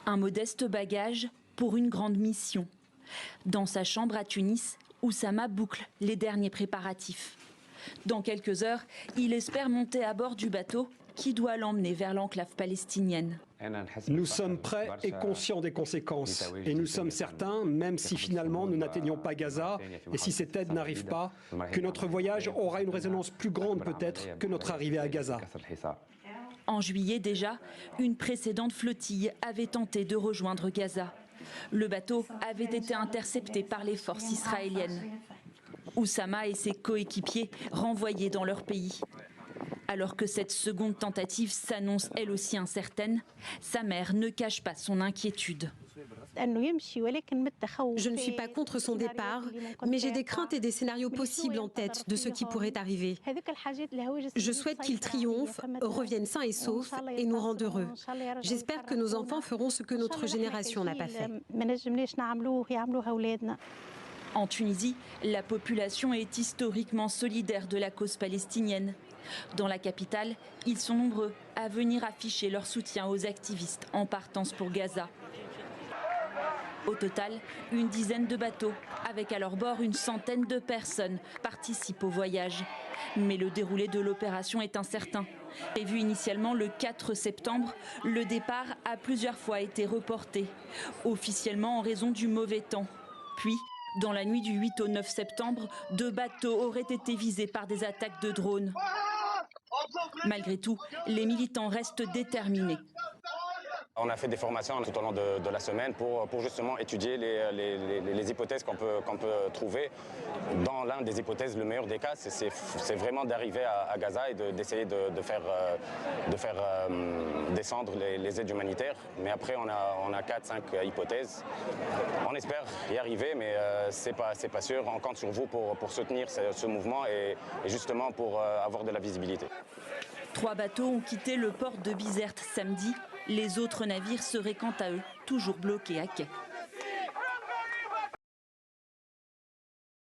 Un modeste bagage pour une grande mission. Dans sa chambre à Tunis, Oussama boucle les derniers préparatifs. Dans quelques heures, il espère monter à bord du bateau qui doit l'emmener vers l'enclave palestinienne. Nous sommes prêts et conscients des conséquences. Et nous sommes certains, même si finalement nous n'atteignons pas Gaza, et si cette aide n'arrive pas, que notre voyage aura une résonance plus grande peut-être que notre arrivée à Gaza. En juillet déjà, une précédente flottille avait tenté de rejoindre Gaza. Le bateau avait été intercepté par les forces israéliennes. Oussama et ses coéquipiers renvoyés dans leur pays. Alors que cette seconde tentative s'annonce elle aussi incertaine, sa mère ne cache pas son inquiétude. Je ne suis pas contre son départ, mais j'ai des craintes et des scénarios possibles en tête de ce qui pourrait arriver. Je souhaite qu'il triomphe, revienne sain et sauf et nous rende heureux. J'espère que nos enfants feront ce que notre génération n'a pas fait. En Tunisie, la population est historiquement solidaire de la cause palestinienne. Dans la capitale, ils sont nombreux à venir afficher leur soutien aux activistes en partance pour Gaza. Au total, une dizaine de bateaux, avec à leur bord une centaine de personnes, participent au voyage. Mais le déroulé de l'opération est incertain. Prévu initialement le 4 septembre, le départ a plusieurs fois été reporté, officiellement en raison du mauvais temps. Puis, dans la nuit du 8 au 9 septembre, 2 bateaux auraient été visés par des attaques de drones. Malgré tout, les militants restent déterminés. On a fait des formations tout au long de la semaine pour justement étudier les hypothèses qu'on peut trouver. Dans l'un des hypothèses, le meilleur des cas, c'est vraiment d'arriver à Gaza et d'essayer de faire descendre les aides humanitaires. Mais après, on a 4-5 hypothèses. On espère y arriver, mais c'est pas sûr. On compte sur vous pour soutenir ce mouvement et justement pour avoir de la visibilité. 3 bateaux ont quitté le port de Bizerte samedi. Les autres navires seraient quant à eux toujours bloqués à quai.